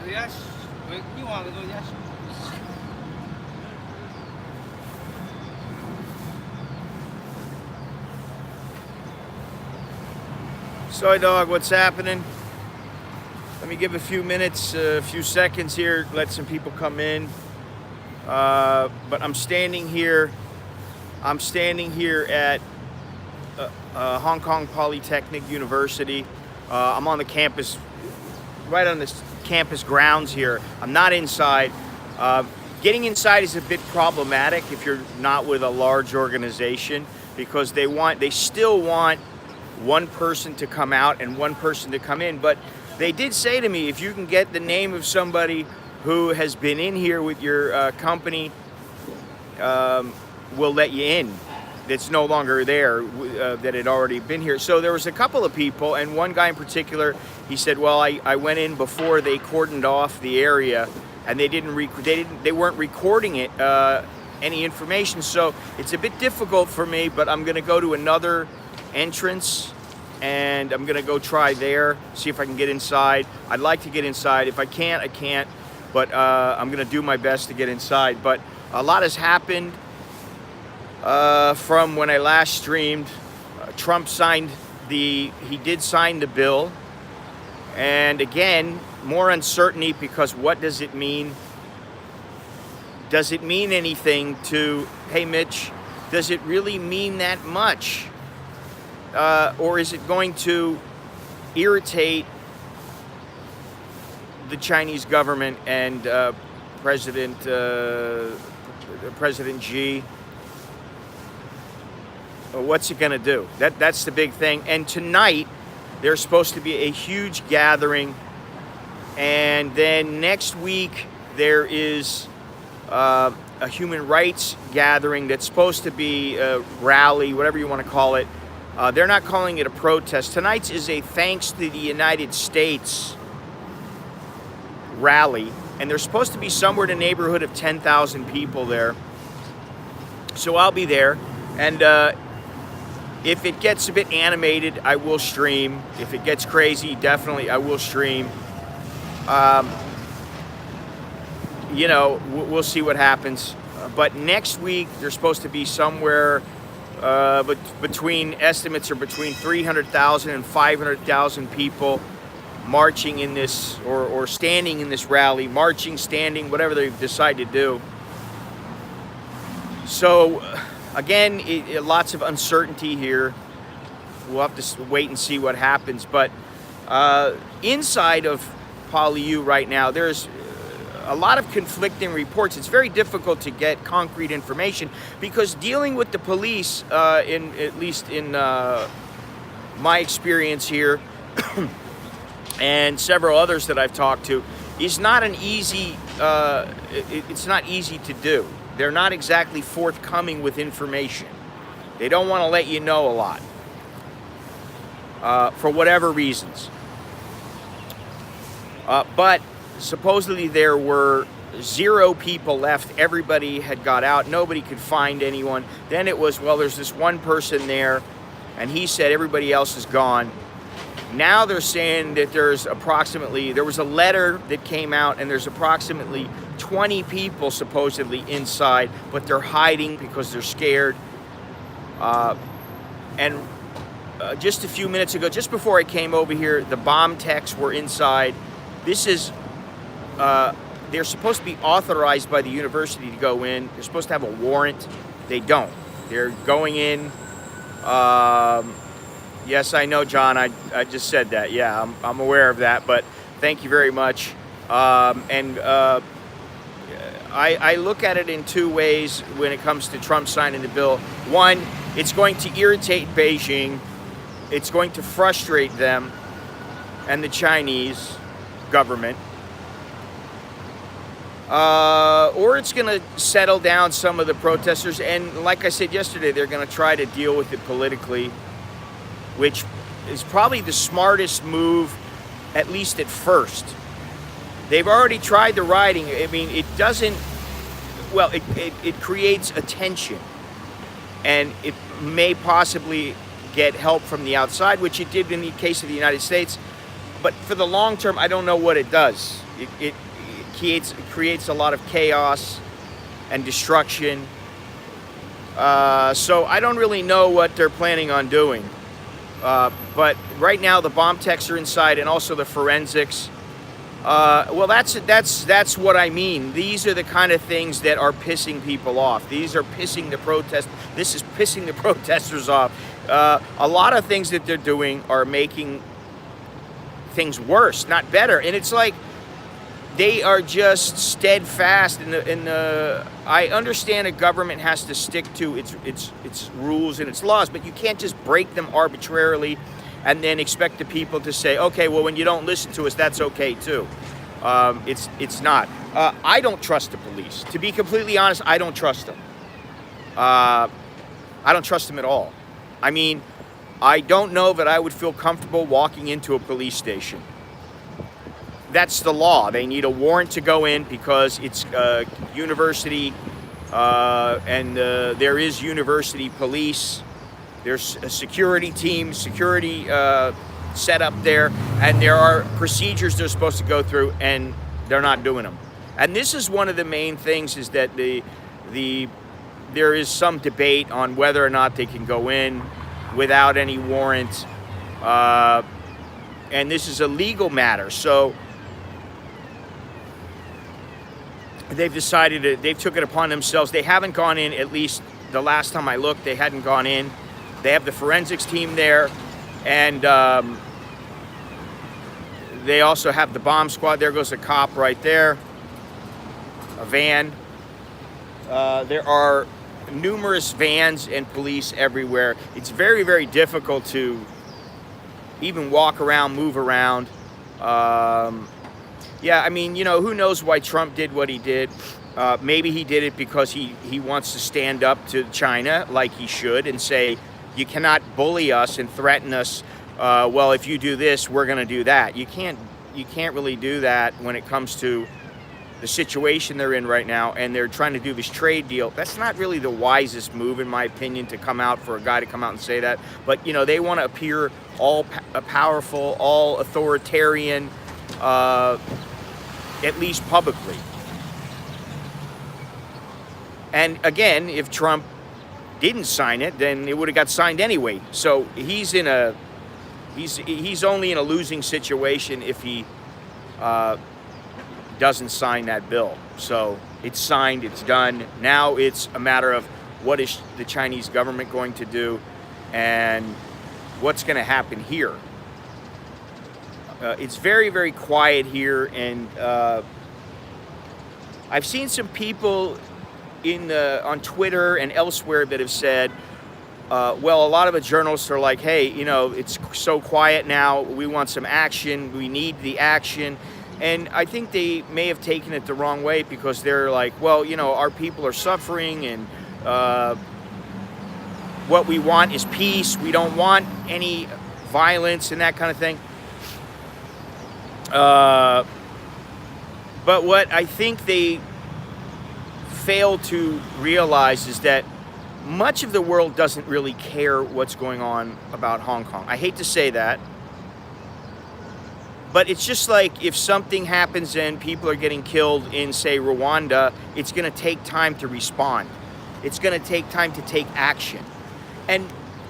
voyage, you want to voyage? Soy Dog, what's happening? Let me give a few minutes, a few seconds here, let some people come in. But I'm standing here at Hong Kong Polytechnic University. I'm on the campus, right on this campus grounds here. I'm not inside. Getting inside is a bit problematic if you're not with a large organization, because they still want one person to come out and one person to come in. But they did say to me, if you can get the name of somebody who has been in here with your company, we'll let you in. That's no longer there, that had already been here. So there was a couple of people, and one guy in particular, he said, well, I went in before they cordoned off the area, and they weren't recording it, any information. So it's a bit difficult for me, but I'm gonna go to another entrance and I'm gonna go try there, see if I can get inside. I'd like to get inside. If I can't, I can't, but I'm gonna do my best to get inside. But a lot has happened from when I last streamed. Trump did sign the bill, and again, more uncertainty, because what does it mean? Does it mean anything to, hey Mitch, does it really mean that much? Or is it going to irritate the Chinese government and President Xi? What's it going to do? That's the big thing. And tonight, there's supposed to be a huge gathering. And then next week, there is a human rights gathering that's supposed to be a rally, whatever you want to call it. They're not calling it a protest. Tonight's is a thanks to the United States rally. And there's supposed to be somewhere in the neighborhood of 10,000 people there. So I'll be there. And if it gets a bit animated, I will stream. If it gets crazy, definitely I will stream. You know, we'll see what happens. But next week, there's supposed to be somewhere, but estimates are between 300,000 and 500,000 people marching in this, or standing in this rally, marching, standing, whatever they decide to do. So, again, lots of uncertainty here. We'll have to wait and see what happens. But inside of PolyU right now, there's a lot of conflicting reports. It's very difficult to get concrete information, because dealing with the police, at least in my experience here, and several others that I've talked to, is not an easy. It's not easy to do. They're not exactly forthcoming with information. They don't want to let you know a lot, for whatever reasons. But supposedly there were 0 people left. Everybody had got out. Nobody could find anyone. Then it was, well, there's this one person there, and he said everybody else is gone. Now they're saying that there was a letter that came out, and there's approximately 20 people supposedly inside, but they're hiding because they're scared. And just a few minutes ago, just before I came over here, the bomb techs were inside. This is, they're supposed to be authorized by the university to go in. They're supposed to have a warrant. They don't. They're going in. Yes, I know, John. I just said that. Yeah, I'm aware of that. But thank you very much. I look at it in 2 ways when it comes to Trump signing the bill. One, it's going to irritate Beijing. It's going to frustrate them and the Chinese government. Or it's going to settle down some of the protesters. And like I said yesterday, they're going to try to deal with it politically, which is probably the smartest move, at least at first. They've already tried the rioting. I mean, it doesn't, well, it creates attention. And it may possibly get help from the outside, which it did in the case of the United States. But for the long term, I don't know what it does. It creates a lot of chaos and destruction. So I don't really know what they're planning on doing. But right now the bomb techs are inside, and also the forensics. Well, that's what I mean. These are the kind of things that are pissing people off. These are pissing the protest. This is pissing the protesters off. A lot of things that they're doing are making things worse, not better. And it's like they are just steadfast in the. I understand a government has to stick to its rules and its laws, but you can't just break them arbitrarily and then expect the people to say, okay, well, when you don't listen to us, that's okay too. It's not. I don't trust the police. To be completely honest, I don't trust them. I don't trust them at all. I mean, I don't know that I would feel comfortable walking into a police station. That's the law. They need a warrant to go in because it's university, and there is university police. There's a security team, security set up there, and there are procedures they're supposed to go through, and they're not doing them. And this is one of the main things, is that there is some debate on whether or not they can go in without any warrant, and this is a legal matter. So they've decided they've took it upon themselves. They haven't gone in, at least the last time I looked, they hadn't gone in. They have the forensics team there, and they also have the bomb squad. There goes a cop right there, a van. There are numerous vans and police everywhere. It's very, very difficult to even walk around, move around. Yeah, I mean, you know, who knows why Trump did what he did. Maybe he did it because he wants to stand up to China like he should and say, you cannot bully us and threaten us. Well, if you do this, we're going to do that. You can't really do that when it comes to the situation they're in right now, and they're trying to do this trade deal. That's not really the wisest move, in my opinion, to come out, for a guy to come out and say that. But, you know, they want to appear all powerful, all authoritarian, at least publicly. And again, if Trump didn't sign it, then it would have got signed anyway. So he's only in a losing situation if he doesn't sign that bill. So it's signed, it's done. Now it's a matter of what is the Chinese government going to do and what's going to happen here. It's very, very quiet here, and I've seen some people on Twitter and elsewhere that have said, well, a lot of the journalists are like, hey, you know, it's so quiet now, we want some action, we need the action. And I think they may have taken it the wrong way, because they're like, well, you know, our people are suffering, and what we want is peace. We don't want any violence and that kind of thing. But what I think they fail to realize is that much of the world doesn't really care what's going on about Hong Kong. I hate to say that, but it's just like if something happens and people are getting killed in, say, Rwanda, it's going to take time to respond. It's going to take time to take action. And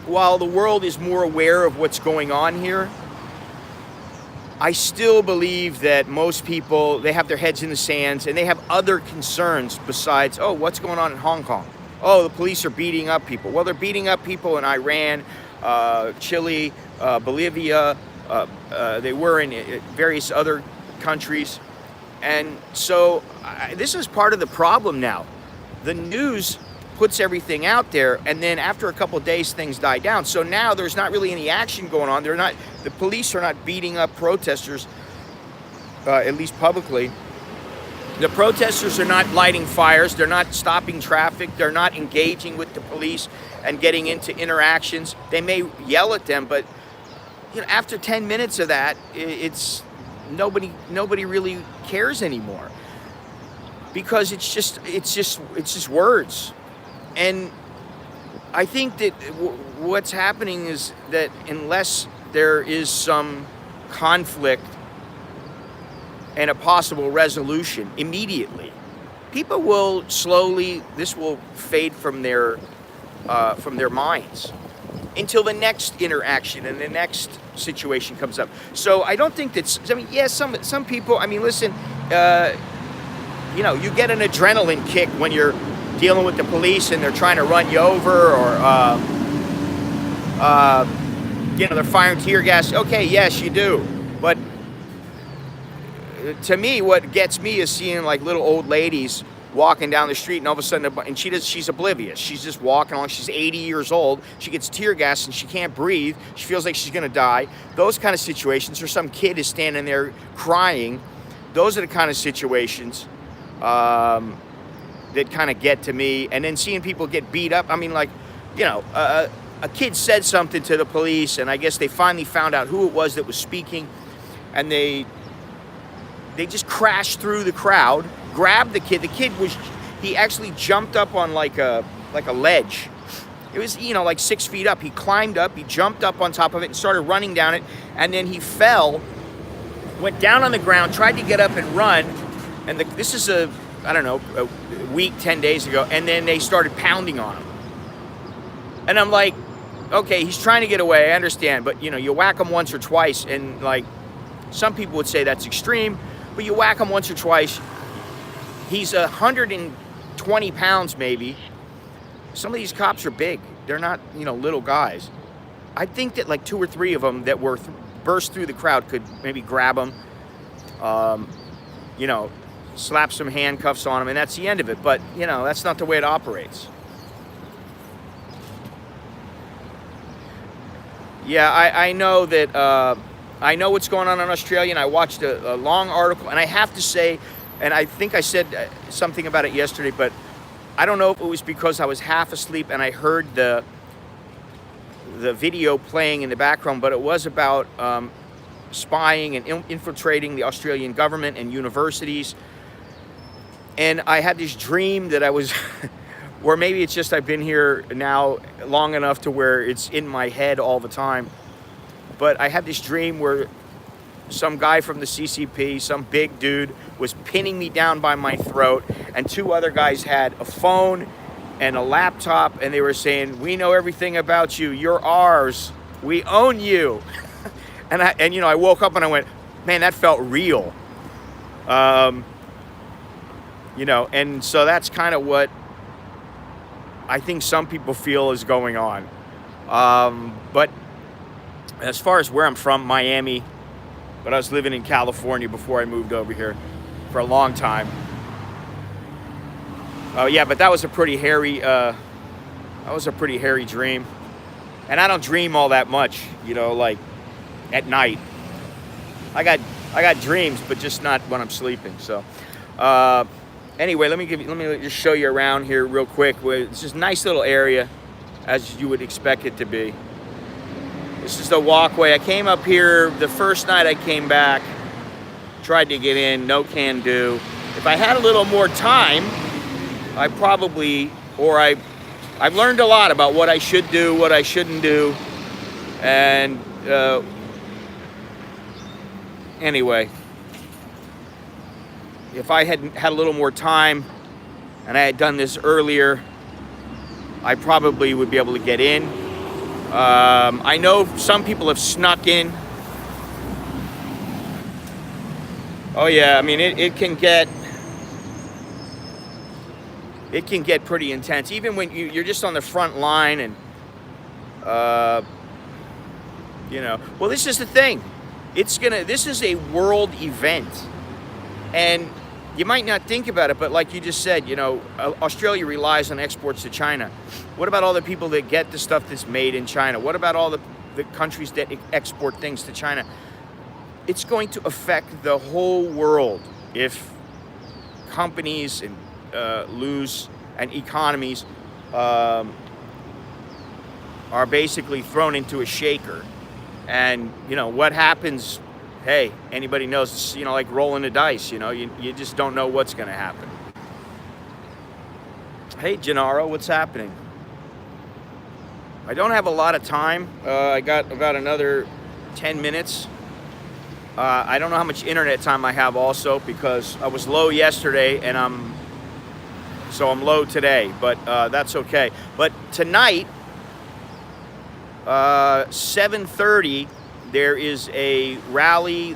while the world is more aware of what's going on here, I still believe that most people, they have their heads in the sands, and they have other concerns besides, oh, what's going on in Hong Kong? Oh, the police are beating up people. Well, they're beating up people in Iran, Chile, Bolivia. They were in various other countries. And so this is part of the problem now. The news puts everything out there, and then after a couple of days, things die down. So now there's not really any action going on. The police are not beating up protesters, at least publicly. The protesters are not lighting fires. They're not stopping traffic. They're not engaging with the police and getting into interactions. They may yell at them, but you know, after 10 minutes of that, it's nobody really cares anymore, because it's just words. And I think that what's happening is that unless there is some conflict and a possible resolution immediately. People will slowly, this will fade from their minds until the next interaction and the next situation comes up. So I don't think that's, I mean, yeah, some people, I mean, listen, you know, you get an adrenaline kick when you're dealing with the police and they're trying to run you over, or, you know, they're firing tear gas. Okay, yes, you do. But to me, what gets me is seeing like little old ladies walking down the street, and all of a sudden, and she's oblivious. She's just walking along. She's 80 years old. She gets tear gas and she can't breathe. She feels like she's gonna die. Those kind of situations, or some kid is standing there crying. Those are the kind of situations that kind of get to me. And then seeing people get beat up. I mean, like, you know, a kid said something to the police, and I guess they finally found out who it was that was speaking, and they just crashed through the crowd, grabbed the kid. The kid he actually jumped up on like a ledge. It was, you know, like 6 feet up. He climbed up, he jumped up on top of it and started running down it. And then he fell, went down on the ground, tried to get up and run. And this is a week, 10 days ago. And then they started pounding on him. And I'm like, okay, he's trying to get away, I understand. But, you know, you whack him once or twice, and like, some people would say that's extreme. But you whack him once or twice, he's 120 pounds maybe. Some of these cops are big. They're not, you know, little guys. I think that like 2 or 3 of them that were burst through the crowd could maybe grab him, you know, slap some handcuffs on him, and that's the end of it. But, you know, that's not the way it operates. Yeah, I know that... I know what's going on in Australia, and I watched a long article, and I have to say, and I think I said something about it yesterday, but I don't know if it was because I was half asleep and I heard the video playing in the background, but it was about spying and infiltrating the Australian government and universities. And I had this dream that I was, or maybe it's just I've been here now long enough to where it's in my head all the time. But I had this dream where some guy from the CCP, some big dude, was pinning me down by my throat, and 2 other guys had a phone and a laptop, and they were saying, "We know everything about you. You're ours. We own you." and you know, I woke up and I went, man, that felt real. You know, and so that's kind of what I think some people feel is going on. But as far as where I'm from, Miami, but I was living in California before I moved over here for a long time. Oh yeah, but that was a pretty hairy dream. And I don't dream all that much, you know, like at night. I got dreams, but just not when I'm sleeping. So anyway, let me just show you around here real quick. It's just a nice little area, as you would expect it to be. This is the walkway. I came up here the first night I came back, tried to get in, no can do. If I had a little more time, I probably, or I've learned a lot about what I should do, what I shouldn't do, and anyway, if I had had a little more time and I had done this earlier, I probably would be able to get in. I know some people have snuck in. Oh yeah, I mean it can get pretty intense, even when you're just on the front line, and you know. Well, this is the thing. This is a world event, and you might not think about it, but like you just said, you know, Australia relies on exports to China. What about all the people that get the stuff that's made in China? What about all the countries that export things to China? It's going to affect the whole world if companies and lose, and economies are basically thrown into a shaker. And, you know, what happens, hey, anybody knows, it's, you know, like rolling the dice, you know, you just don't know what's going to happen. Hey, Gennaro, what's happening? I don't have a lot of time. I got about another 10 minutes. I don't know how much internet time I have also, because I was low yesterday and I'm low today, but that's okay. But tonight, 7:30, there is a rally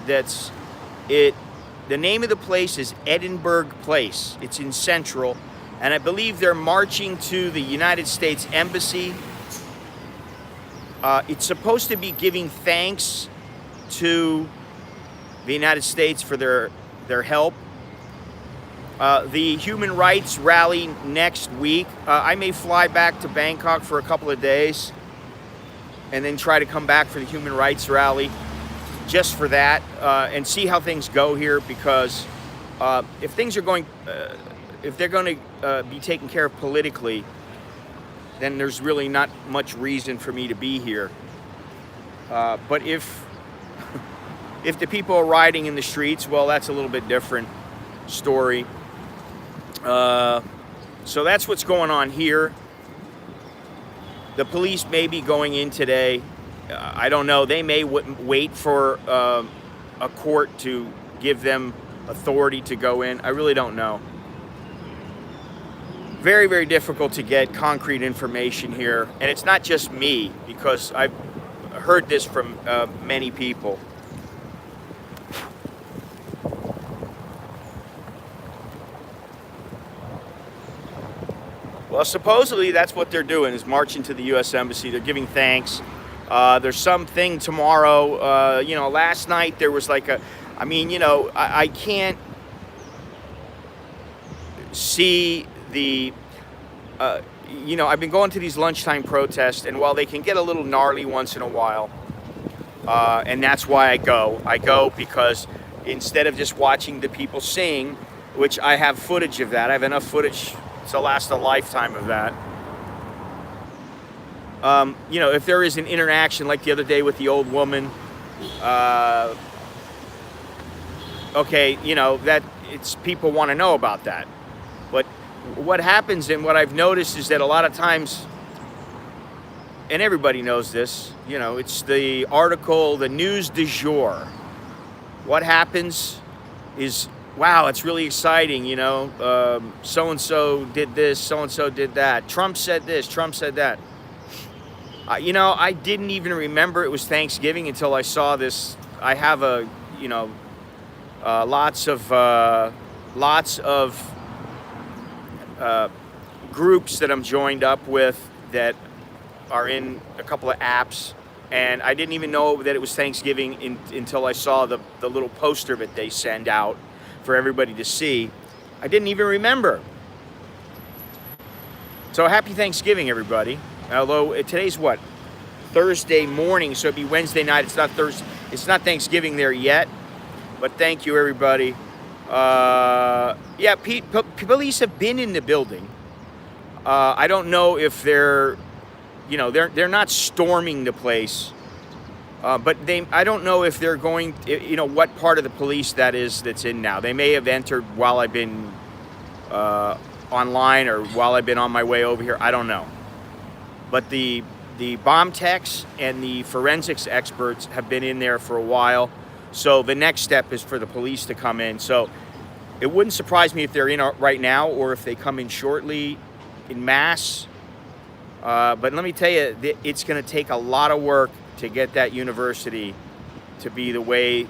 the name of the place is Edinburgh Place. It's in Central, and I believe they're marching to the United States Embassy. It's supposed to be giving thanks to the United States for their help. The human rights rally next week. I may fly back to Bangkok for a couple of days and then try to come back for the human rights rally just for that, and see how things go here, because if things are going, if they're going to be taken care of politically, then there's really not much reason for me to be here. But if the people are rioting in the streets, well, that's a little bit different story. So that's what's going on here. The police may be going in today. I don't know. They may wait for a court to give them authority to go in. I really don't know. Very, very difficult to get concrete information here. And it's not just me, because I've heard this from many people. Well, supposedly that's what they're doing, is marching to the U.S. Embassy. They're giving thanks. There's something tomorrow. Last night there was like I can't see the, I've been going to these lunchtime protests, and while they can get a little gnarly once in a while, and that's why I go because instead of just watching the people sing, which I have footage of that, I have enough footage to last a lifetime of that. If there is an interaction like the other day with the old woman, okay, that it's people want to know about that. But what happens, and what I've noticed, is that a lot of times, and everybody knows this, it's the article, the news du jour. What happens is, wow, it's really exciting, so-and-so did this, so-and-so did that. Trump said this, Trump said that. I didn't even remember it was Thanksgiving until I saw this. I have lots of groups that I'm joined up with that are in a couple of apps, and I didn't even know that it was Thanksgiving until I saw the little poster that they send out for everybody to see. I didn't even remember. So happy Thanksgiving, everybody. Although today's what? Thursday morning, so it'd be Wednesday night. It's not Thursday. It's not Thanksgiving there yet. But thank you, everybody. Police have been in the building. I don't know if they're not storming the place. But I don't know if they're going, what part of the police that is that's in now. They may have entered while I've been online, or while I've been on my way over here. I don't know. But the bomb techs and the forensics experts have been in there for a while. So the next step is for the police to come in. So it wouldn't surprise me if they're in right now, or if they come in shortly in mass. But let me tell you, it's going to take a lot of work to get that university to be the way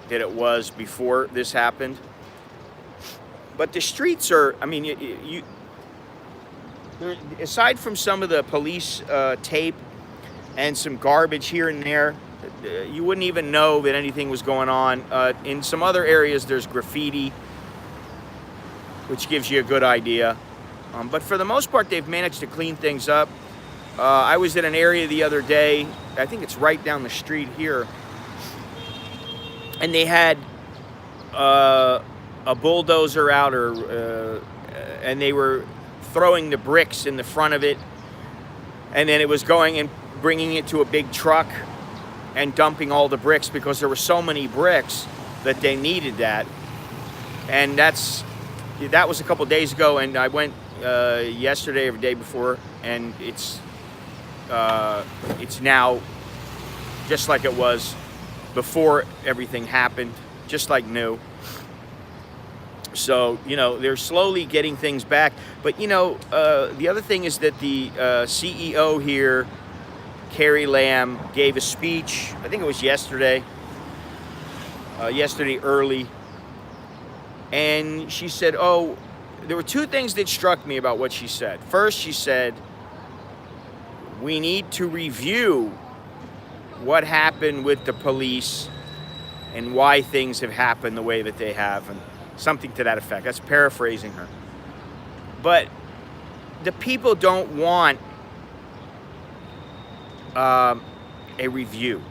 that it was before this happened. But the streets are, aside from some of the police tape and some garbage here and there, you wouldn't even know that anything was going on. In some other areas, there's graffiti, which gives you a good idea. But for the most part, they've managed to clean things up. I was in an area the other day, I think it's right down the street here, and they had a bulldozer out, and they were throwing the bricks in the front of it, and then it was going and bringing it to a big truck and dumping all the bricks, because there were so many bricks that they needed that. And that was a couple days ago, and I went yesterday or the day before, and it's now just like it was before everything happened, just like new. So, you know, they're slowly getting things back. But, you know, the other thing is that the CEO here, Carrie Lam, gave a speech, I think it was yesterday early. And she said, oh, there were two things that struck me about what she said. First, she said, we need to review what happened with the police and why things have happened the way that they have, and something to that effect. That's paraphrasing her. But the people don't want a review.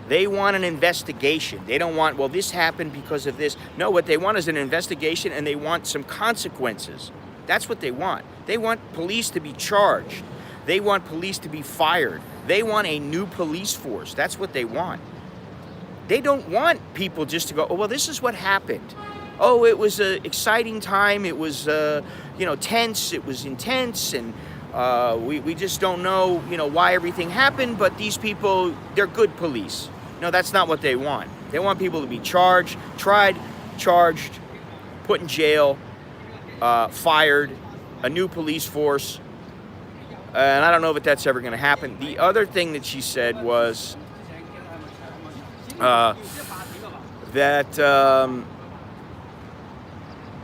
They want an investigation. They don't want, well, this happened because of this. No, what they want is an investigation, and they want some consequences. That's what they want. They want police to be charged. They want police to be fired. They want a new police force. That's what they want. They don't want people just to go, oh, well, this is what happened. Oh, it was an exciting time. It was, you know, tense. It was intense. And we just don't know, you know, why everything happened. But these people, they're good police. No, that's not what they want. They want people to be charged, tried, charged, put in jail, fired, a new police force. And I don't know if that's ever going to happen. The other thing that she said was that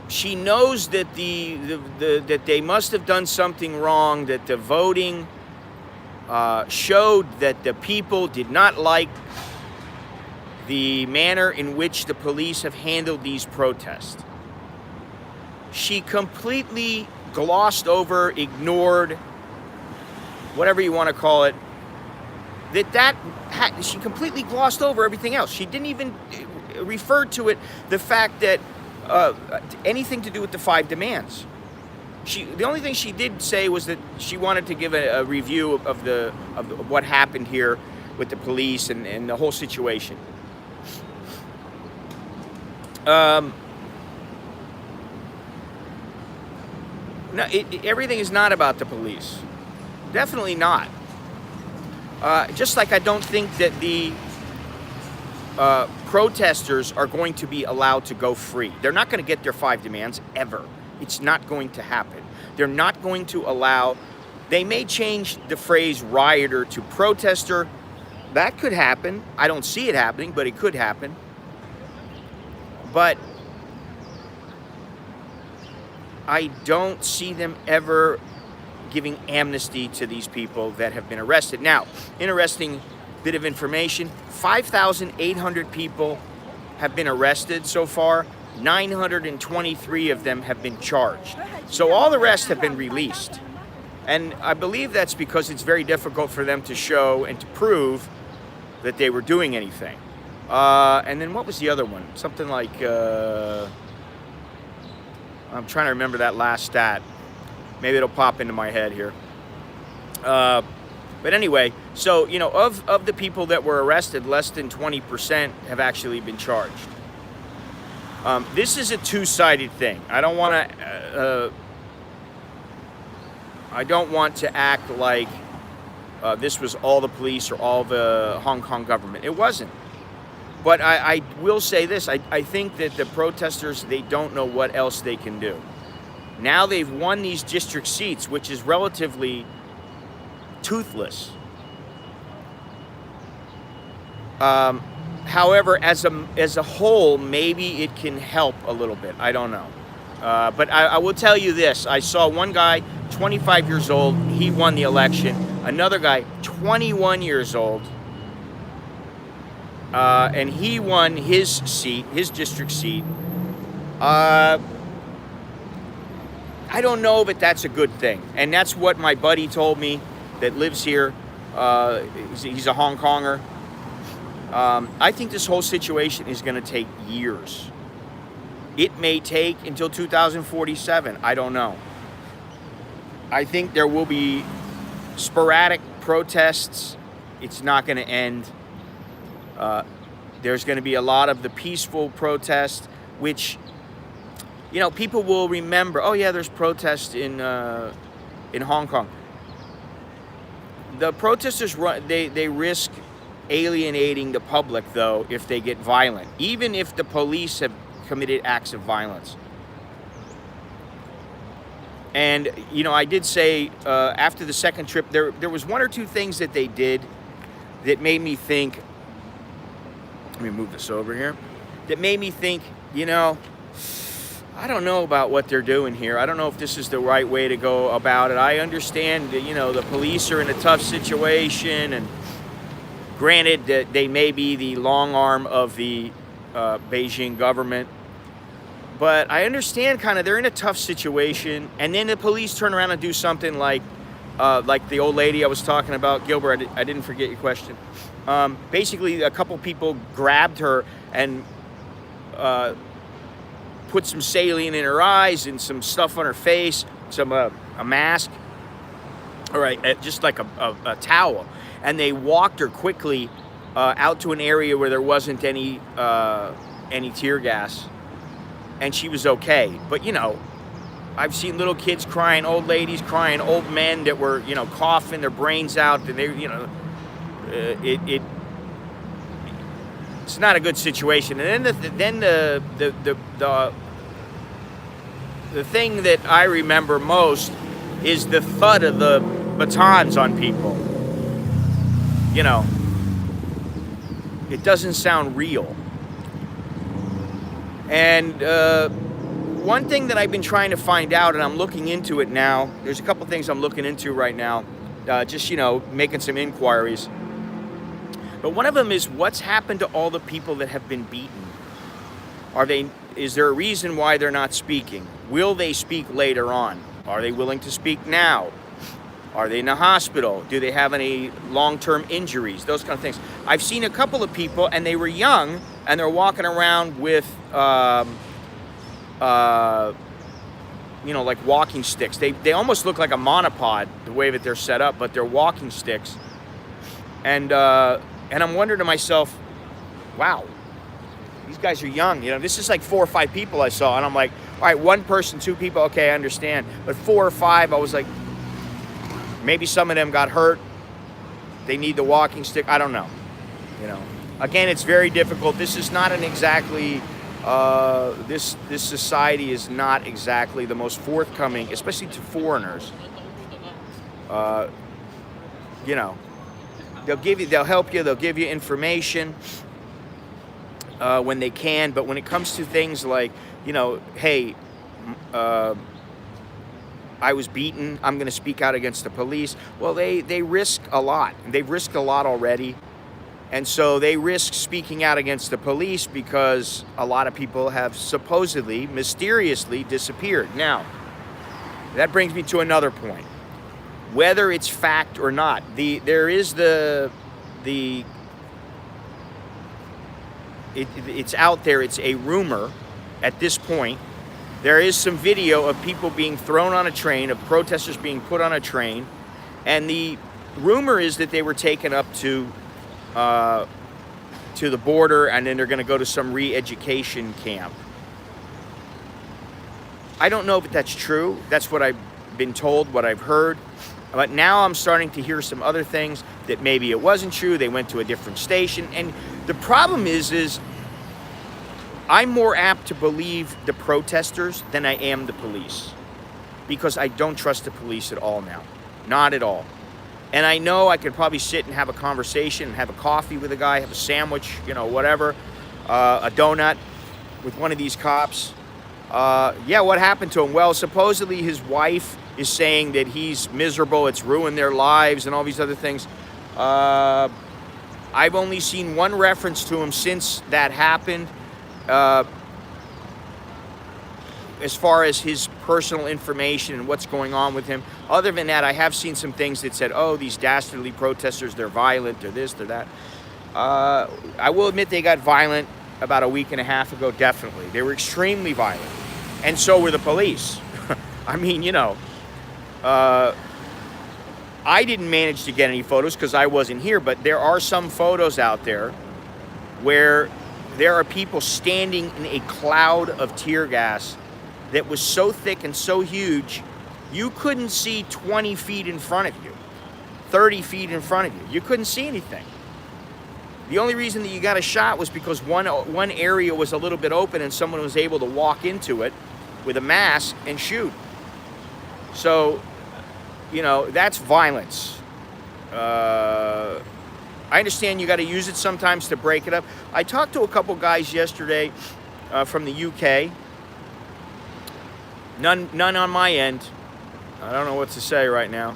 she knows that that they must have done something wrong, that the voting showed that the people did not like the manner in which the police have handled these protests. She completely glossed over, ignored, whatever you want to call it, she completely glossed over everything else. She didn't even refer to it, the fact that anything to do with the 5 demands. The only thing she did say was that she wanted to give a review of what happened here with the police and the whole situation. No, everything is not about the police. Definitely not. Just like I don't think that the protesters are going to be allowed to go free. They're not going to get their 5 demands ever. It's not going to happen. They're not going to allow. They may change the phrase rioter to protester. That could happen. I don't see it happening, but it could happen. But I don't see them ever giving amnesty to these people that have been arrested. Now, interesting bit of information, 5,800 people have been arrested so far. 923 of them have been charged. So all the rest have been released. And I believe that's because it's very difficult for them to show and to prove that they were doing anything. And then what was the other one? Something like, I'm trying to remember that last stat. Maybe it'll pop into my head here. But anyway, so, you know, of the people that were arrested, less than 20% have actually been charged. This is a two-sided thing. I don't want to act like this was all the police or all the Hong Kong government. It wasn't. But I will say this. I think that the protesters, they don't know what else they can do. Now they've won these district seats, which is relatively toothless. However, as a whole, maybe it can help a little bit. I don't know. But I will tell you this. I saw one guy, 25 years old. He won the election. Another guy, 21 years old. And he won his seat, his district seat. I don't know if that's a good thing. And that's what my buddy told me that lives here. He's a Hong Konger. I think this whole situation is going to take years. It may take until 2047. I don't know. I think there will be sporadic protests. It's not going to end. There's going to be a lot of the peaceful protests, which, you know, people will remember. Oh yeah, there's protests in Hong Kong. The protesters they risk alienating the public, though, if they get violent, even if the police have committed acts of violence. And, you know, I did say after the second trip, there was one or two things that they did that made me think, let me move this over here, that made me think, you know, I don't know about what they're doing here. I don't know if this is the right way to go about it. I understand that, you know, the police are in a tough situation, and granted that they may be the long arm of the Beijing government, but I understand kind of they're in a tough situation, and then the police turn around and do something like the old lady I was talking about, Gilbert. I didn't forget your question. Basically, a couple people grabbed her and put some saline in her eyes and some stuff on her face, some a mask, all right, just like a towel, and they walked her quickly out to an area where there wasn't any tear gas, and she was okay. But you know, I've seen little kids crying, old ladies crying, old men that were, you know, coughing their brains out, and they, you know, it's not a good situation. And then the thing that I remember most is the thud of the batons on people. You know, it doesn't sound real. And one thing that I've been trying to find out, and I'm looking into it now, there's a couple things I'm looking into right now, just, you know, making some inquiries. But one of them is, what's happened to all the people that have been beaten? Is there a reason why they're not speaking? Will they speak later on? Are they willing to speak now? Are they in a hospital? Do they have any long-term injuries? Those kind of things. I've seen a couple of people, and they were young, and they're walking around with, you know, like walking sticks. They almost look like a monopod, the way that they're set up, but they're walking sticks. And I'm wondering to myself, wow, these guys are young. You know, this is like 4 or 5 people I saw, and I'm like, all right, 1 person, 2 people, okay, I understand. But 4 or 5, I was like, maybe some of them got hurt. They need the walking stick. I don't know. You know, again, it's very difficult. This is not an exactly, this society is not exactly the most forthcoming, especially to foreigners. You know, they'll help you, they'll give you information when they can, but when it comes to things like, you know, hey, I was beaten, I'm going to speak out against the police. Well, they risk a lot. They've risked a lot already. And so they risk speaking out against the police because a lot of people have supposedly, mysteriously disappeared. Now, that brings me to another point. Whether it's fact or not, it's out there, it's a rumor at this point. There is some video of people being thrown on a train, of protesters being put on a train, and the rumor is that they were taken up to the border, and then they're going to go to some re-education camp. I don't know if that's true. That's what I've been told, what I've heard. But now I'm starting to hear some other things that maybe it wasn't true. They went to a different station. And the problem is I'm more apt to believe the protesters than I am the police, because I don't trust the police at all now. Not at all. And I know I could probably sit and have a conversation, have a coffee with a guy, have a sandwich, you know, whatever, a donut with one of these cops. Yeah, what happened to him? Well, supposedly his wife is saying that he's miserable, it's ruined their lives, and all these other things. I've only seen one reference to him since that happened, as far as his personal information and what's going on with him. Other than that, I have seen some things that said, oh, these dastardly protesters, they're violent, they're this, they're that. I will admit they got violent about a week and a half ago, definitely. They were extremely violent. And so were the police. I mean, you know, I didn't manage to get any photos because I wasn't here, but there are some photos out there where there are people standing in a cloud of tear gas that was so thick and so huge, you couldn't see 20 feet in front of you, 30 feet in front of you. You couldn't see anything. The only reason that you got a shot was because one area was a little bit open and someone was able to walk into it with a mask and shoot. So, you know, that's violence. I understand you got to use it sometimes to break it up. I talked to a couple guys yesterday from the UK. None on my end. I don't know what to say right now.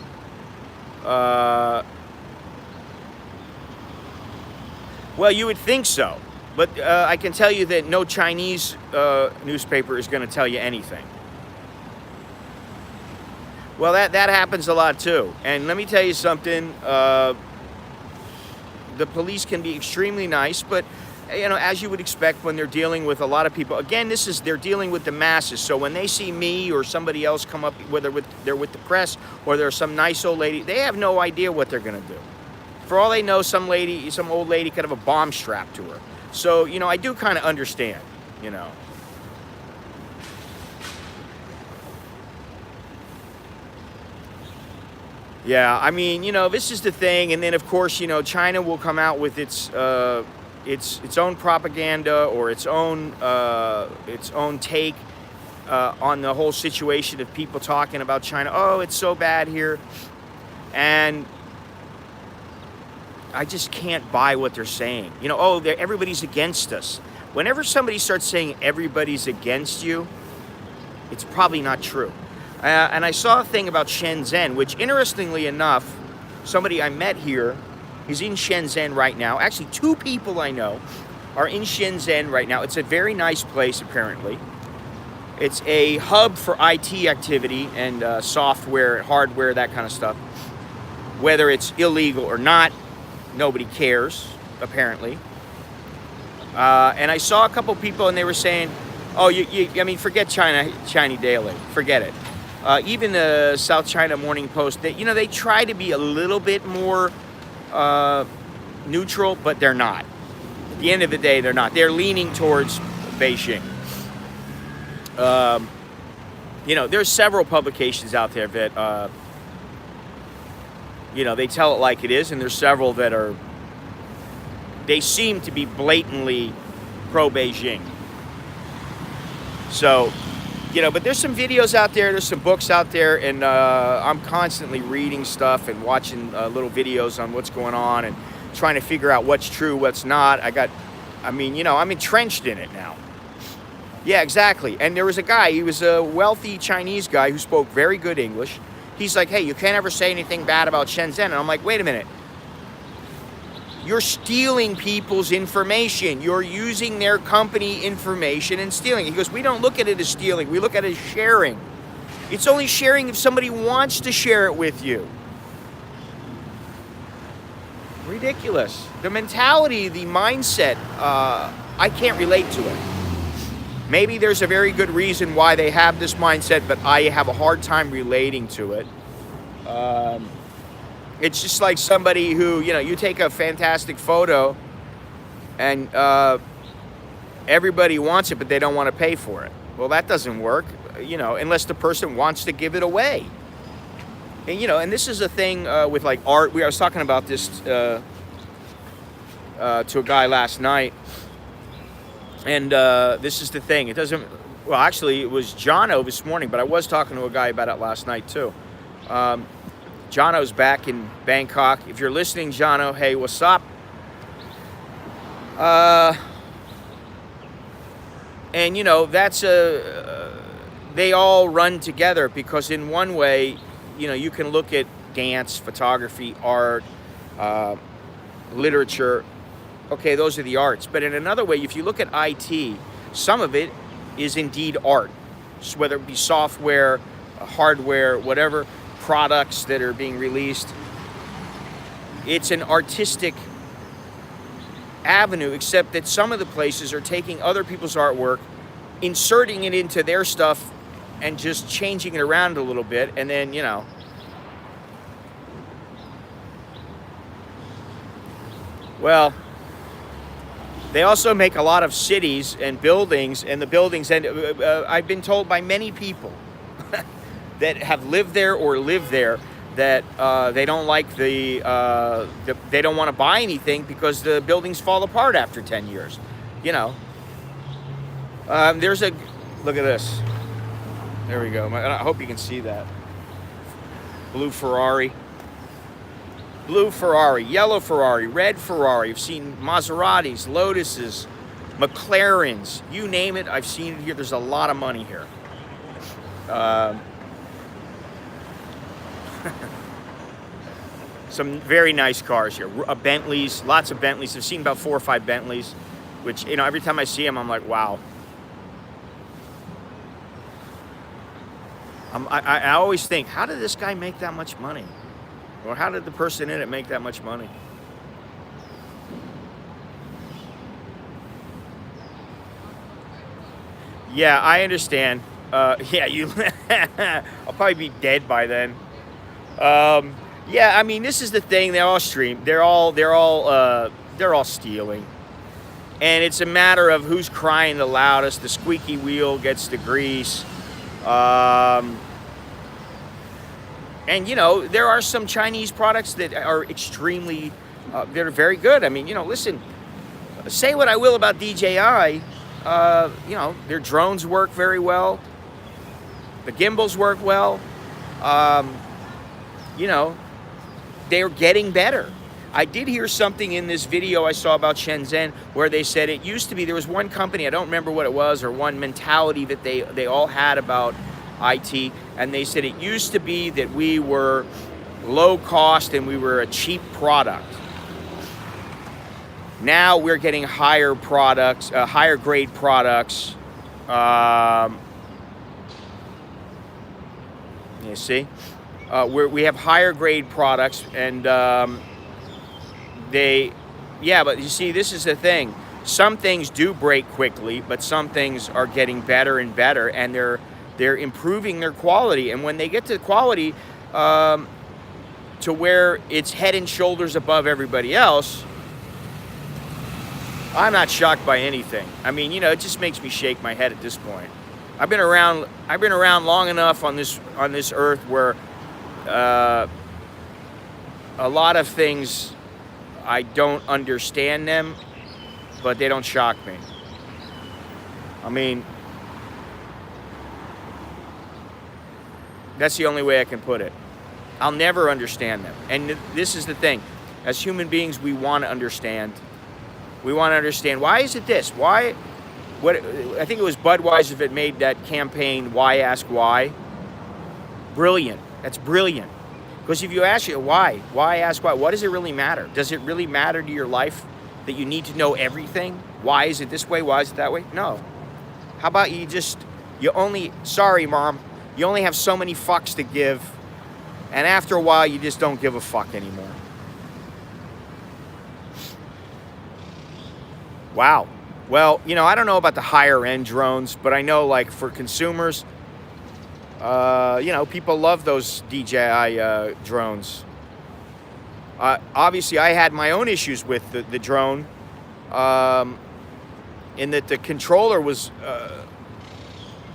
Well, you would think so, but I can tell you that no Chinese newspaper is going to tell you anything. Well, that happens a lot too. And let me tell you something. The police can be extremely nice, but you know, as you would expect when they're dealing with a lot of people. Again, they're dealing with the masses. So when they see me or somebody else come up, whether they're with the press or there's some nice old lady, they have no idea what they're going to do. For all they know, some old lady could have a bomb strapped to her. So, you know, I do kind of understand, you know. Yeah, I mean, you know, this is the thing. And then, of course, you know, China will come out with its own propaganda or its own take on the whole situation of people talking about China. Oh, it's so bad here. And I just can't buy what they're saying. You know, oh, everybody's against us. Whenever somebody starts saying everybody's against you, it's probably not true. And I saw a thing about Shenzhen, which interestingly enough, somebody I met here is in Shenzhen right now. Actually, 2 people I know are in Shenzhen right now. It's a very nice place, apparently. It's a hub for IT activity and software, hardware, that kind of stuff. Whether it's illegal or not, nobody cares, apparently. And I saw a couple people, and they were saying, "Oh, I mean, forget China Daily, forget it." Even the South China Morning Post, they try to be a little bit more neutral, but they're not. At the end of the day, they're not. They're leaning towards Beijing. You know, there's several publications out there that they tell it like it is, and there's several that they seem to be blatantly pro-Beijing. So, but there's some videos out there, there's some books out there, and I'm constantly reading stuff and watching little videos on what's going on and trying to figure out what's true, what's not. I'm entrenched in it now. Yeah, exactly. And there was a guy, he was a wealthy Chinese guy who spoke very good English. He's like, "Hey, you can't ever say anything bad about Shenzhen." And I'm like, wait a minute. You're stealing people's information. You're using their company information and stealing. He goes, "We don't look at it as stealing. We look at it as sharing. It's only sharing if somebody wants to share it with you." Ridiculous. The mentality, the mindset, I can't relate to it. Maybe there's a very good reason why they have this mindset, but I have a hard time relating to it. It's just like somebody who, you take a fantastic photo and everybody wants it, but they don't want to pay for it. Well, that doesn't work, unless the person wants to give it away. And, and this is a thing with like art. I was talking about this to a guy last night. And this is the thing. It doesn't... Well, actually, it was Jono this morning, but I was talking to a guy about it last night, too. Jono's back in Bangkok. If you're listening, Jono, hey, what's up? And, that's they all run together because in one way, you can look at dance, photography, art, literature. Okay, those are the arts. But in another way, if you look at IT, some of it is indeed art. So whether it be software, hardware, whatever products that are being released, it's an artistic avenue, except that some of the places are taking other people's artwork, inserting it into their stuff, and just changing it around a little bit, and then, well, they also make a lot of cities and buildings, and the buildings, and I've been told by many people that have lived there or live there, that they don't like they don't want to buy anything because the buildings fall apart after 10 years. You know, there's a, look at this. There we go. I hope you can see that. Blue Ferrari, yellow Ferrari, red Ferrari. I've seen Maseratis, Lotuses, McLarens, you name it, I've seen it here. There's a lot of money here. Some very nice cars here. Bentleys, lots of Bentleys. I've seen about 4 or 5 Bentleys, which, you know, every time I see them, I'm like, wow. I always think, how did this guy make that much money? Or how did the person in it make that much money? Yeah, I understand. Yeah, you. I'll probably be dead by then. Yeah, I mean, this is the thing. They all stream. They're all stealing, and it's a matter of who's crying the loudest. The squeaky wheel gets the grease. And you know, there are some Chinese products that are extremely, they're very good. I mean, you know, listen, say what I will about DJI, you know, their drones work very well. The gimbals work well. You know, they're getting better. I did hear something in this video I saw about Shenzhen where they said it used to be, there was one company, I don't remember what it was, or one mentality that they all had about IT, and they said it used to be that we were low cost and we were a cheap product. Now we're getting higher products, higher grade products. You see, we have higher grade products, and yeah, but you see, this is the thing. Some things do break quickly, but some things are getting better and better, and they're improving their quality. And when they get to quality to where it's head and shoulders above everybody else, I'm not shocked by anything. I mean, you know, it just makes me shake my head at this point. I've been around long enough on this earth where a lot of things, I don't understand them, but they don't shock me. I mean, that's the only way I can put it. I'll never understand them. And this is the thing. As human beings, we want to understand. We want to understand, why is it this? Why? What? I think it was Budweiser that made that campaign, Why Ask Why? Brilliant. That's brilliant. Because if you ask it, why ask why? What does it really matter? Does it really matter to your life that you need to know everything? Why is it this way? Why is it that way? No. How about sorry, Mom, you only have so many fucks to give, and after a while, you just don't give a fuck anymore. Wow. Well, you know, I don't know about the higher end drones, but I know, like, for consumers, you know, people love those DJI drones. Obviously, I had my own issues with the drone, in that the controller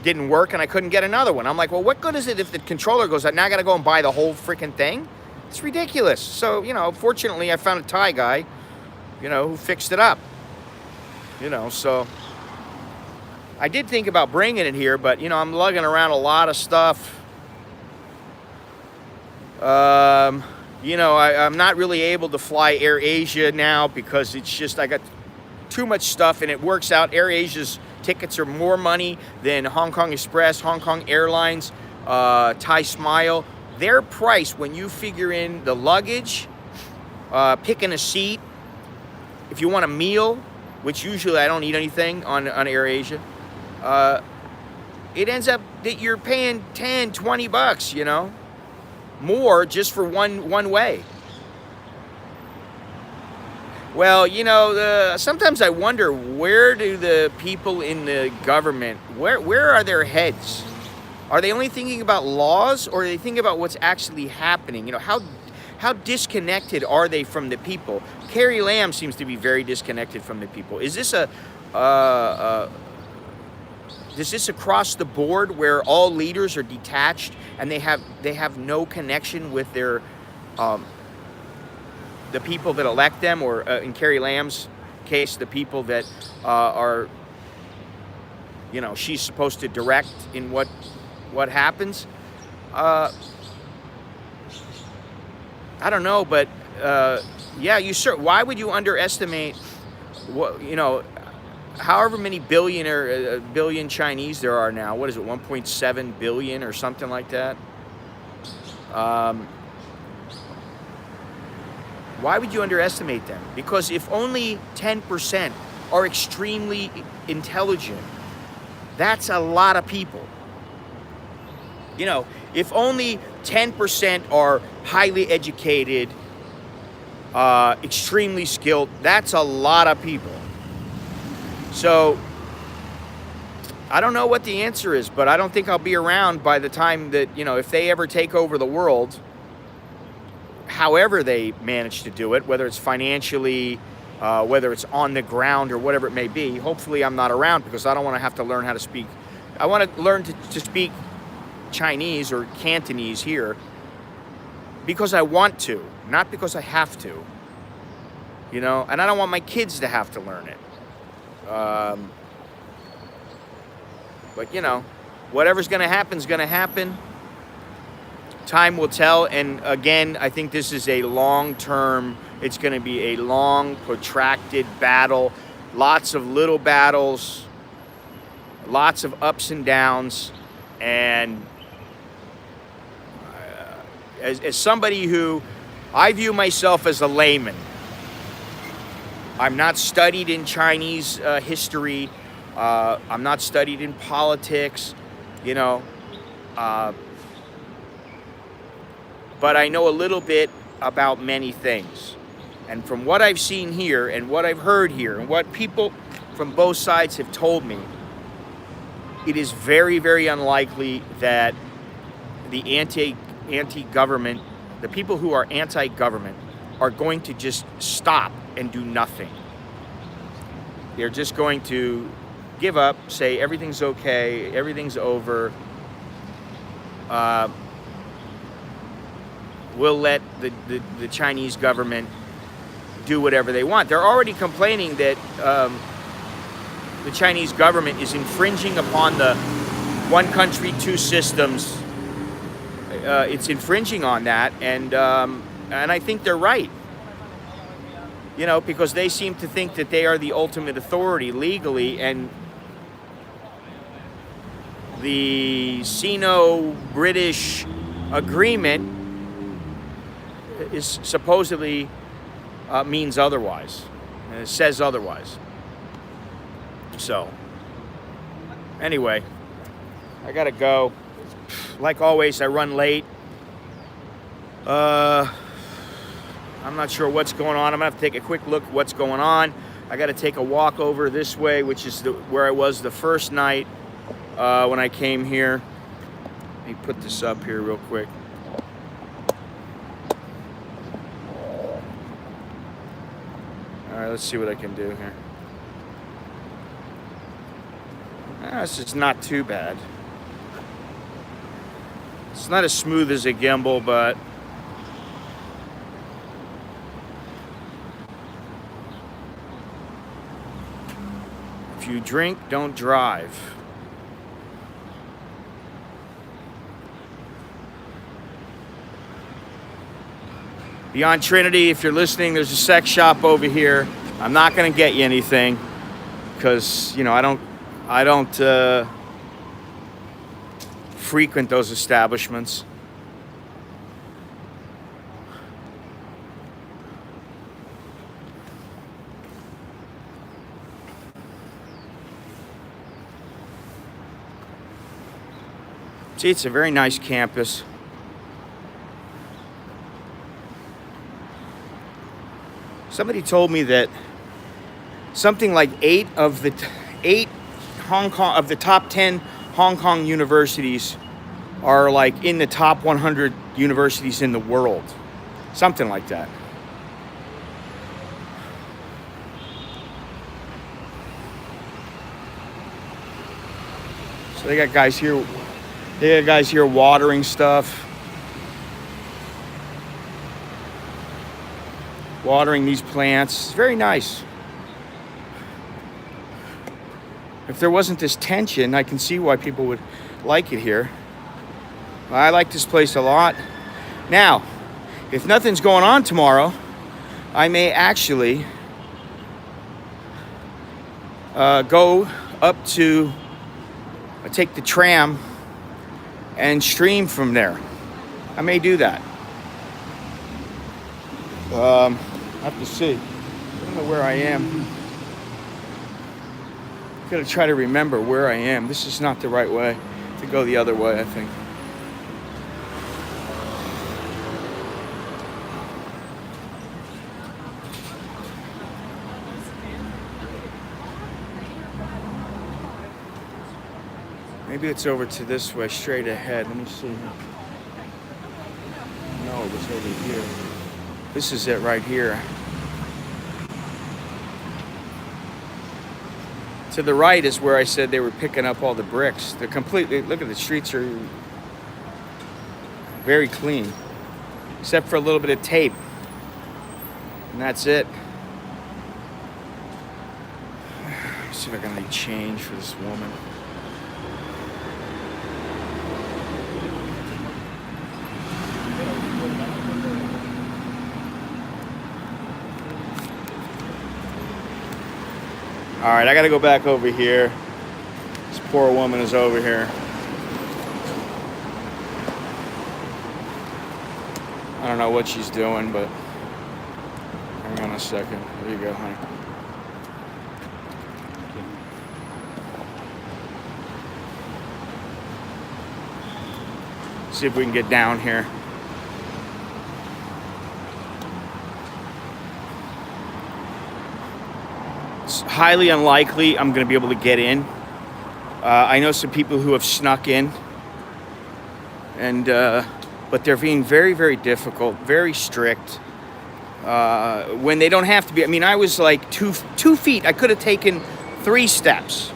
didn't work and I couldn't get another one. I'm like, well, what good is it if the controller goes out? Now I got to go and buy the whole freaking thing? It's ridiculous. So, you know, fortunately, I found a Thai guy, you know, who fixed it up. You know, so I did think about bringing it here, but, you know, I'm lugging around a lot of stuff. You know, I'm not really able to fly Air Asia now because it's just, I got too much stuff, and it works out. Air Asia's tickets are more money than Hong Kong Express, Hong Kong Airlines, Thai Smile. Their price, when you figure in the luggage, picking a seat, if you want a meal, which usually I don't eat anything on Air Asia, it ends up that you're paying 10, 20 bucks, you know, more just for one way. Well, you know, sometimes I wonder, where do the people in the government, where are their heads? Are they only thinking about laws, or are they thinking about what's actually happening? You know, how disconnected are they from the people? Carrie Lam seems to be very disconnected from the people. Is this Does this across the board where all leaders are detached and they have no connection with their the people that elect them, or in Carrie Lam's case, the people that are, you know, she's supposed to direct in what happens? I don't know, but yeah, why would you underestimate what, you know, however many billion Chinese there are now? What is it, 1.7 billion or something like that? Why would you underestimate them? Because if only 10% are extremely intelligent, that's a lot of people. You know, if only 10% are highly educated, extremely skilled, that's a lot of people. So, I don't know what the answer is, but I don't think I'll be around by the time that, you know, if they ever take over the world, however they manage to do it, whether it's financially, whether it's on the ground or whatever it may be. Hopefully I'm not around, because I don't want to have to learn how to speak. I want to learn to speak Chinese or Cantonese here because I want to, not because I have to. You know, and I don't want my kids to have to learn it. But, you know, whatever's going to happen is going to happen. Time will tell. And again, I think this is a long-term, it's going to be a long, protracted battle. Lots of little battles, lots of ups and downs. And as somebody who, I view myself as a layman. I'm not studied in Chinese history. I'm not studied in politics, you know. But I know a little bit about many things. And from what I've seen here and what I've heard here and what people from both sides have told me, it is very, very unlikely that the anti-government, the people who are anti-government, are going to just stop and do nothing. They're just going to give up, say everything's okay, everything's over. We'll let the Chinese government do whatever they want. They're already complaining that the Chinese government is infringing upon the one country, two systems. It's infringing on that, and I think they're right. You know, because they seem to think that they are the ultimate authority legally, and the Sino-British agreement is supposedly means otherwise. It says otherwise. So, anyway, I gotta go. Like always, I run late. I'm not sure what's going on. I'm gonna have to take a quick look at what's going on. I gotta take a walk over this way, which is where I was the first night when I came here. Let me put this up here real quick. All right, let's see what I can do here. This is not too bad. It's not as smooth as a gimbal, but if you drink, don't drive. Beyond Trinity, if you're listening, there's a sex shop over here. I'm not gonna get you anything because, you know, I don't frequent those establishments. See, it's a very nice campus. Somebody told me that something like 8 of the top 10 Hong Kong universities are like in the top 100 universities in the world. Something like that. So they got guys here. They got guys here watering stuff, watering these plants. It's very nice. If there wasn't this tension, I can see why people would like it here. I like this place a lot. Now, if nothing's going on tomorrow, I may actually go up to take the tram and stream from there. I may do that. I have to see. I don't know where I am. I'm gonna try to remember where I am. This is not the right way to go the other way, I think. Maybe it's over to this way, straight ahead. Let me see. No, it was over here. This is it right here. To the right is where I said they were picking up all the bricks. They're completely, look at the streets are very clean, except for a little bit of tape. And that's it. Let's see if I can make change for this woman. All right, I gotta go back over here. This poor woman is over here. I don't know what she's doing, but hang on a second. There you go, honey. See if we can get down here. It's highly unlikely I'm going to be able to get in. I know some people who have snuck in, and but they're being very, very difficult, very strict. When they don't have to be. I mean, I was like 2 feet. I could have taken 3 steps,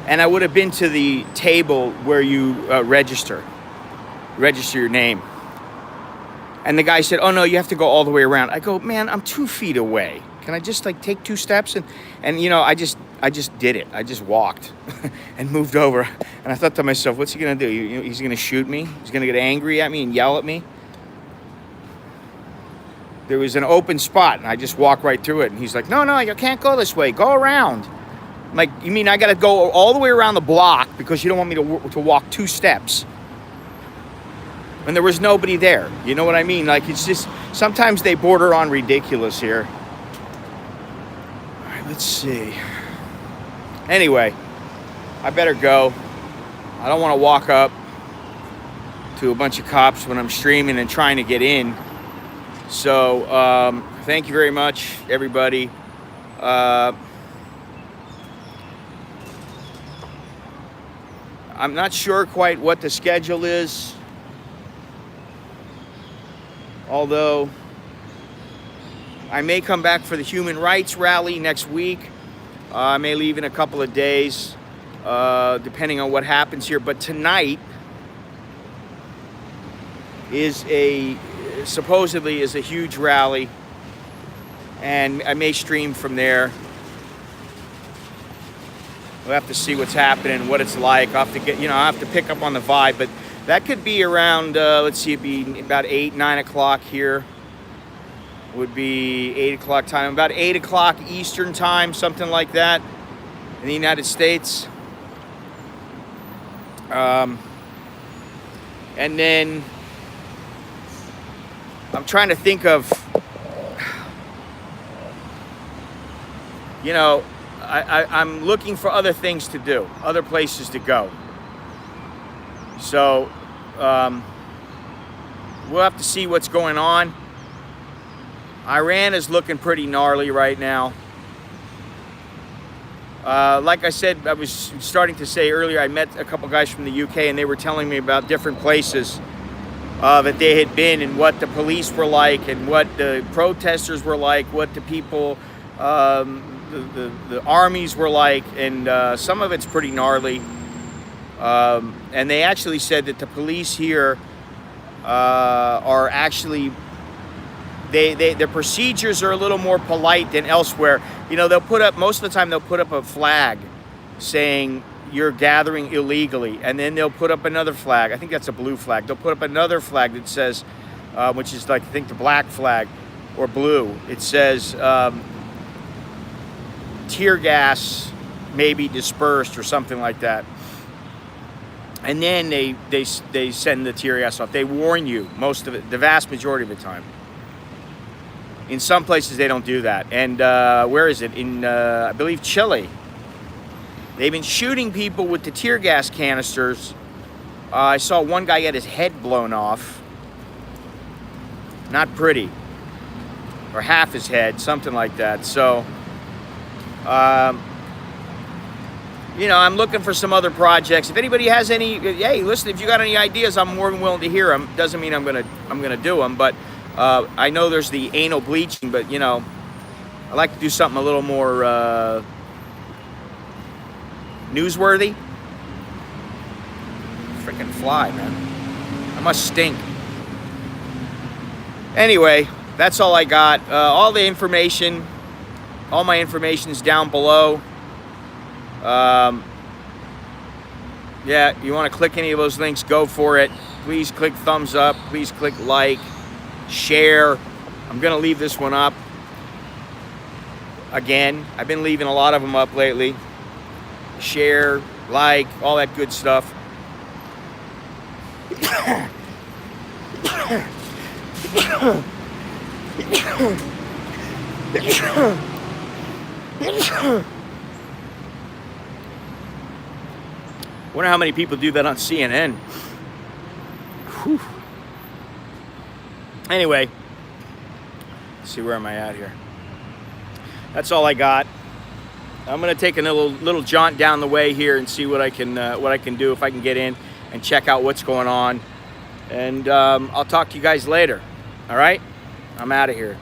and I would have been to the table where you register your name. And the guy said, "Oh no, you have to go all the way around." I go, "Man, I'm 2 feet away. Can I just like take 2 steps?" And you know, I just did it. I just walked and moved over. And I thought to myself, what's he gonna do? You know, he's gonna shoot me? He's gonna get angry at me and yell at me? There was an open spot, and I just walked right through it. And he's like, no, you can't go this way. Go around. I'm like, you mean I gotta go all the way around the block because you don't want me to walk 2 steps? And there was nobody there. You know what I mean? Like, it's just, sometimes they border on ridiculous here. All right, let's see. Anyway, I better go. I don't want to walk up to a bunch of cops when I'm streaming and trying to get in. So, thank you very much, everybody. I'm not sure quite what the schedule is. Although I may come back for the human rights rally next week. I may leave in a couple of days, depending on what happens here. But tonight is supposedly is a huge rally, and I may stream from there. We'll have to see what's happening, what it's like. I'll have to get, I have to pick up on the vibe, but that could be around, let's see, it'd be about 8, 9 o'clock here. Would be 8 o'clock time, about 8 o'clock Eastern time, something like that, in the United States. And then I'm trying to think of, I'm looking for other things to do, other places to go. So we'll have to see what's going on. Iran is looking pretty gnarly right now. Like I said, I was starting to say earlier, I met a couple guys from the UK, and they were telling me about different places that they had been, and what the police were like, and what the protesters were like, what the people, the armies were like, and some of it's pretty gnarly. And they actually said that the police here are actually, their procedures are a little more polite than elsewhere. You know, they'll put up, most of the time they'll put up a flag saying you're gathering illegally, and then they'll put up another flag. I think that's a blue flag. They'll put up another flag that says, which is like, I think the black flag or blue. It says tear gas may be dispersed or something like that. And then they send the tear gas off. They warn you most of it, the vast majority of the time. In some places they don't do that. And where is it? In I believe Chile. They've been shooting people with the tear gas canisters. I saw one guy get his head blown off. Not pretty. Or half his head, something like that. So, you know, I'm looking for some other projects. If anybody has any, hey, listen, if you got any ideas, I'm more than willing to hear them. Doesn't mean I'm gonna do them, but I know there's the anal bleaching, but you know, I like to do something a little more newsworthy. Freaking fly, man. I must stink. Anyway, that's all I got. All the information, all my information is down below. Yeah, you want to click any of those links, go for it. Please click thumbs up. Please click like, share. I'm going to leave this one up again. I've been leaving a lot of them up lately. Share, like, all that good stuff. Wonder how many people do that on CNN. Whew. Anyway, let's see, where am I at here? That's all I got. I'm gonna take a little jaunt down the way here and see what I can do, if I can get in and check out what's going on. And I'll talk to you guys later. All right, I'm out of here.